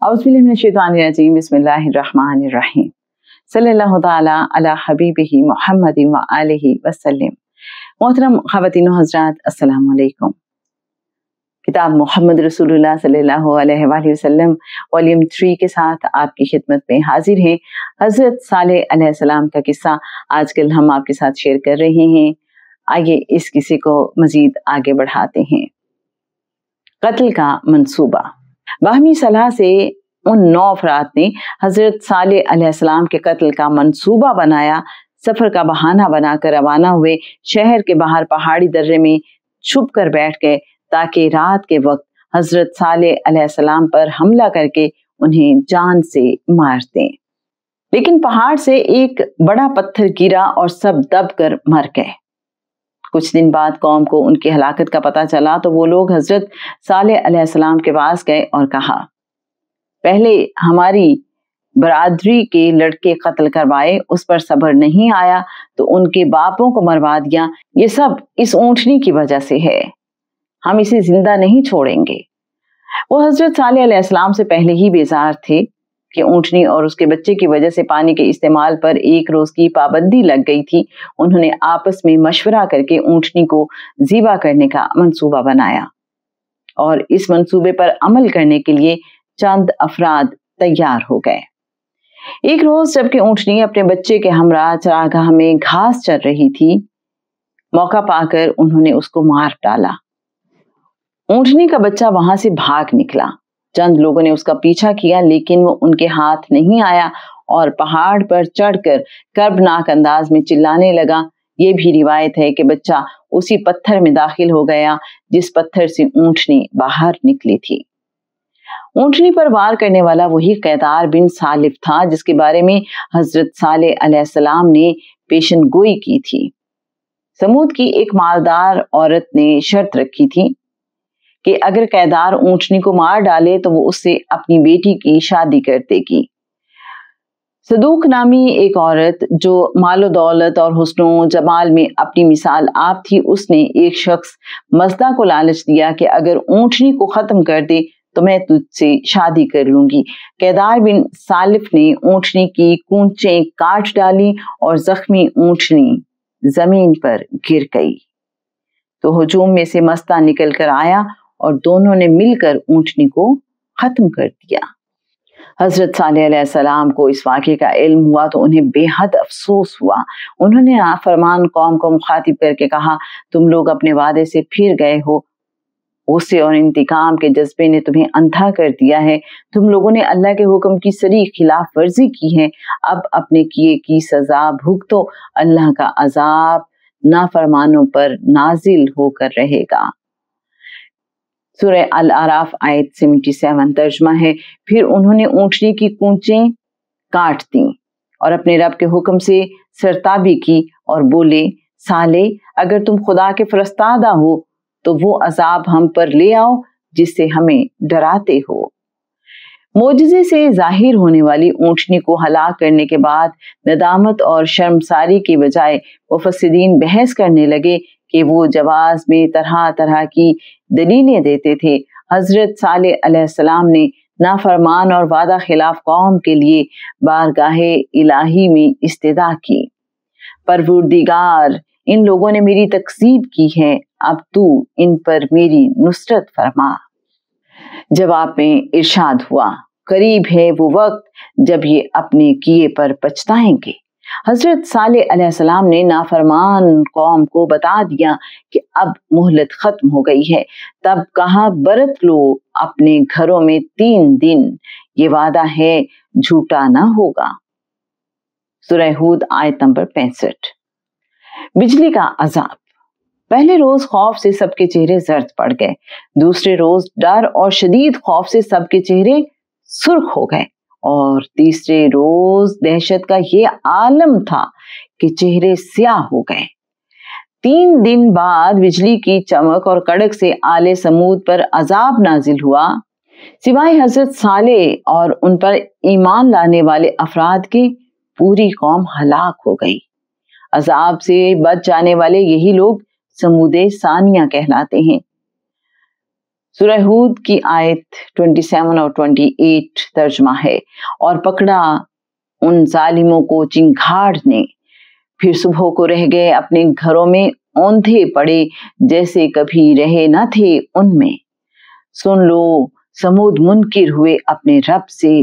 औज़ुबिल्लाहि मिनश्शैतानिर्रजीम बिस्मिल्लाहिर्रहमानिर्रहीम सल्लल्लाहु तआला अला हबीबिही मुहम्मदिन व आलिहि वसल्लम। मोहतरम ख़वातीन व हज़रात, अस्सलामु अलैकुम। किताब मोहम्मद रसूलुल्लाह सल्लल्लाहु अलैहि वसल्लम वॉल्यूम 3 के साथ आपकी खिदमत में हाजिर हैं। हज़रत सालेह अलैहिस्सलाम का किस्सा आजकल हम आपके साथ शेयर कर रहे हैं। आइए इस किस्से को मज़ीद आगे बढ़ाते हैं। कत्ल का मंसूबा। बाहमी सलाह से उन 9 अफराद ने हज़रत सालेह अलैहिस्सलाम के कत्ल का मंसूबा बनाया। सफ़र का बहाना बनाकर रवाना हुए। शहर के बाहर पहाड़ी दर्रे में छुप कर बैठ गए ताकि रात के वक्त हज़रत सालेह अलैहिस्सलाम पर हमला करके उन्हें जान से मार दें। लेकिन पहाड़ से एक बड़ा पत्थर गिरा और सब दब कर मर गए। कुछ दिन बाद कौम को उनकी हलाकत का पता चला तो वो लोग हज़रत सालेह अलैहिस्सलाम के पास गए और कहा, पहले हमारी बरादरी के लड़के कत्ल करवाए, उस पर सब्र नहीं आया तो उनके बापों को मरवा दिया। ये सब इस ऊंटनी की वजह से है, हम इसे जिंदा नहीं छोड़ेंगे। वो हज़रत सालेह अलैहिस्सलाम से पहले ही बेजार थे कि ऊंटनी और उसके बच्चे की वजह से पानी के इस्तेमाल पर एक रोज की पाबंदी लग गई थी। उन्होंने आपस में मशवरा करके ऊंटनी को ज़िबा करने का मंसूबा बनाया और इस मंसूबे पर अमल करने के लिए चंद अफराद तैयार हो गए। एक रोज जबकि ऊंटनी अपने बच्चे के हमरा चरागाह में घास चर रही थी, मौका पाकर उन्होंने उसको मार डाला। ऊंटनी का बच्चा वहां से भाग निकला। चंद लोगों ने उसका पीछा किया लेकिन वो उनके हाथ नहीं आया और पहाड़ पर चढ़कर कर्बनाक अंदाज में चिल्लाने लगा। ये भी रिवायत है कि बच्चा उसी पत्थर में दाखिल हो गया जिस पत्थर से ऊंटनी बाहर निकली थी। ऊंटनी पर वार करने वाला वही कैदार बिन सालिफ था जिसके बारे में हजरत सालेह अलैहिस्सलाम ने पेशन गोई की थी। समूद की एक मालदार औरत ने शर्त रखी थी कि अगर कैदार ऊंटनी को मार डाले तो वो उससे अपनी बेटी की शादी कर देगी। सदूक नामी एक औरत जो मालो दौलत और हुस्नो जमाल में अपनी मिसाल आप थी, उसने एक शख्स मजदा को लालच दिया कि अगर ऊंटनी को खत्म कर दे तो मैं तुझसे शादी कर लूंगी। कैदार बिन सालिफ ने ऊंटनी की कूंचें काट डाली और जख्मी ऊंटनी जमीन पर गिर गई तो हुजूम में से मस्ता निकल कर आया और दोनों ने मिलकर ऊंटनी को खत्म कर दिया। हजरत सालेह अलैहिस्सलाम को इस वाक़े का इल्म हुआ तो उन्हें बेहद अफसोस हुआ। उन्होंने नाफरमान कौम को मुखातिब करके कहा, तुम लोग अपने वादे से फिर गए हो। गुस्से और इंतकाम के जज्बे ने तुम्हें अंधा कर दिया है। तुम लोगों ने अल्लाह के हुक्म की सरी खिलाफ वर्जी की है। अब अपने किए की सजा भुगतो। अल्लाह का अजाब नाफरमानों पर नाजिल होकर रहेगा। सूरह अल आराफ आयत 77 तर्जुमा है। फिर उन्होंने ऊंटनी की कूंचें काट दी और अपने रब के हुक्म से सरताबी की और बोले, साले अगर तुम खुदा के फरस्तादा हो तो वो अजाब हम पर ले आओ जिससे हमें डराते हो। मोजज़े से जाहिर होने वाली ऊंटनी को हलाक करने के बाद नदामत और शर्मसारी के बजाय मुफस्सिरीन बहस करने लगे कि वो जवाज में तरह तरह की दलीलें देते थे। हजरत सालेह अलैहिस्सलाम ने नाफरमान और वादा खिलाफ कौम के लिए बारगाहे इलाही में इस्तिदा की। परवरदिगार, इन लोगों ने मेरी तकसीब की है, अब तू इन पर मेरी नुसरत फरमा। जवाब में इरशाद हुआ, करीब है वो वक्त जब ये अपने किए पर पछताएंगे। हजरत सालेह अलैहिस्सलाम ने नाफरमान कौम को बता दिया कि अब मोहलत खत्म हो गई है। तब कहा, बरत लो अपने घरों में 3 दिन, ये वादा है झूठा ना होगा। सूरह हूद आयत नंबर 65। बिजली का अजाब। पहले रोज खौफ से सबके चेहरे जर्द पड़ गए। दूसरे रोज डर और शदीद खौफ से सबके चेहरे सुर्ख हो गए और तीसरे रोज दहशत का ये आलम था कि चेहरे स्याह हो गए। 3 दिन बाद बिजली की चमक और कड़क से आले समूद पर अजाब नाजिल हुआ। सिवाय हजरत सालेह और उन पर ईमान लाने वाले अफराद के पूरी कौम हलाक हो गई। अजाब से बच जाने वाले यही लोग समूदे सानिया कहलाते हैं। سورہ ہود کی آیت 27 اور 28 ترجمہ ہے، اور پکڑا ان ظالموں کو چنگھاڑ نے، پھر صبح کو رہ گئے اپنے گھروں میں اوندھے پڑے جیسے کبھی رہے نہ تھے ان میں۔ سن لو سمود منکر ہوئے اپنے رب سے،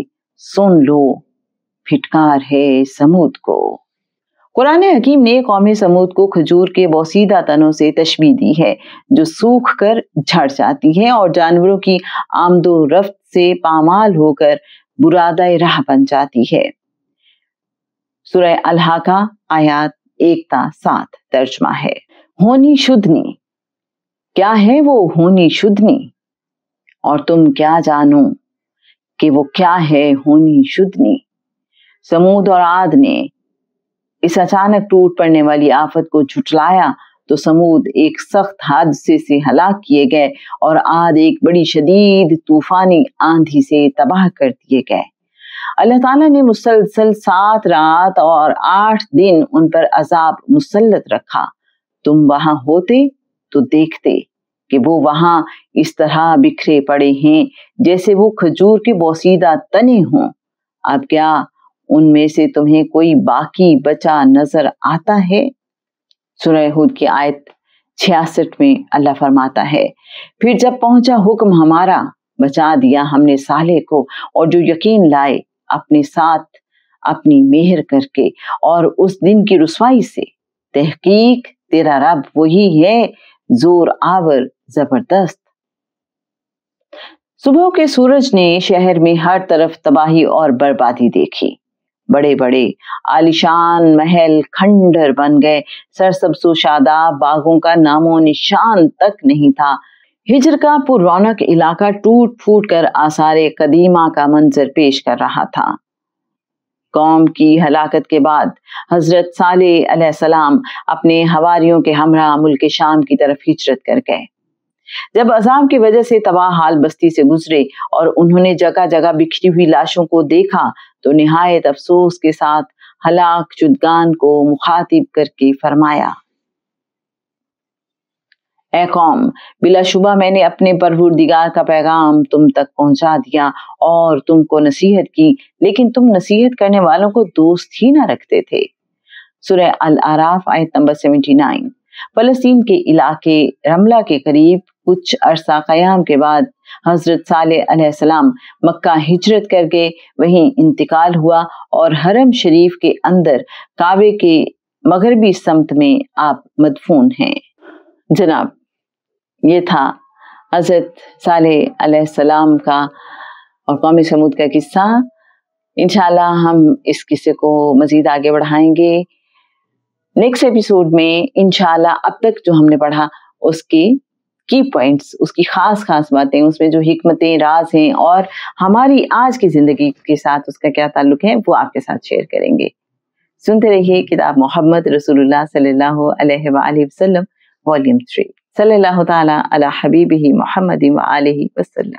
سن لو پھٹکار ہے سمود کو۔ قرآن حکیم نے قوم سمود کو کھجور کے بوسیدہ تنوں سے تشبیہ دی ہے جو سوکھ کر جھڑ جاتی ہے اور جانوروں کی آمد و رفت سے پامال ہو کر برادہ راہ بن جاتی ہے۔ سورہ الحاقہ آیات 1 تا 7 ترجمہ ہے۔ ہونی شدنی، کیا ہے وہ ہونی شدنی؟ اور تم کیا جانو کہ وہ کیا ہے ہونی شدنی؟ سمود اور عاد نے اس اچانک ٹوٹ پڑنے والی آفت کو جھٹلایا تو سمود ایک سخت حادثے سے ہلاک کیے گئے اور عاد ایک بڑی شدید طوفانی آندھی سے تباہ کر دیے گئے۔ اللہ تعالیٰ نے مسلسل 7 رات اور 8 دن ان پر عذاب مسلط رکھا۔ تم وہاں ہوتے تو دیکھتے کہ وہ وہاں اس طرح بکھرے پڑے ہیں جیسے وہ کھجور کے بوسیدہ تنے ہوں۔ اب کیا ان میں سے تمہیں کوئی باقی بچا نظر آتا ہے؟ سورہ ہود کی آیت 66 میں اللہ فرماتا ہے، پھر جب پہنچا حکم ہمارا، بچا دیا ہم نے صالح کو اور جو یقین لائے اپنے ساتھ اپنی مہر کر کے اور اس دن کی رسوائی سے۔ تحقیق تیرا رب وہی ہے زور آور زبردست۔ صبح کے سورج نے شہر میں ہر طرف تباہی اور بربادی دیکھی۔ بڑے بڑے عالیشان محل کھنڈر بن گئے، سرسبز و شاداب باغوں کا نام و نشان تک نہیں تھا۔ ہجر کا پر رونق علاقہ ٹوٹ پھوٹ کر آثار قدیمہ کا منظر پیش کر رہا تھا۔ قوم کی ہلاکت کے بعد حضرت صالح علیہ السلام اپنے حواریوں کے ہمراہ ملک شام کی طرف ہجرت کر گئے۔ جب عذاب کی وجہ سے تباہ حال بستی سے گزرے اور انہوں نے جگہ جگہ بکھری ہوئی لاشوں کو دیکھا تو نہایت افسوس کے ساتھ ہلاک شدگان کو مخاطب کر کے فرمایا، اے قوم، بلا شبہ میں نے اپنے پروردگار کا پیغام تم تک پہنچا دیا اور تم کو نصیحت کی، لیکن تم نصیحت کرنے والوں کو دوست ہی نہ رکھتے تھے۔ سورہ الاعراف آیت نمبر 79۔ فلسطین کے علاقے رملہ کے قریب کچھ عرصہ قیام کے بعد حضرت صالح علیہ السلام مکہ ہجرت کر کے وہیں انتقال ہوا اور حرم شریف کے اندر کعبے کے مغربی سمت میں آپ مدفون ہیں۔ جناب، یہ تھا حضرت صالح علیہ السلام کا اور قوم سمود کا قصہ۔ انشاءاللہ ہم اس قصے کو مزید آگے بڑھائیں گے نیکسٹ ایپیسوڈ میں انشاءاللہ۔ اب تک جو ہم نے پڑھا اس کی پوائنٹس، اس کی خاص باتیں، اس میں جو حکمتیں راز ہیں اور ہماری آج کی زندگی کے ساتھ اس کا کیا تعلق ہے، وہ آپ کے ساتھ شیئر کریں گے۔ سنتے رہیے کتاب محمد رسول اللہ صلی اللہ علیہ وآلہ وسلم والیوم 3۔ صلی اللہ تعالی علی حبیبہ محمد وآلہ وسلم۔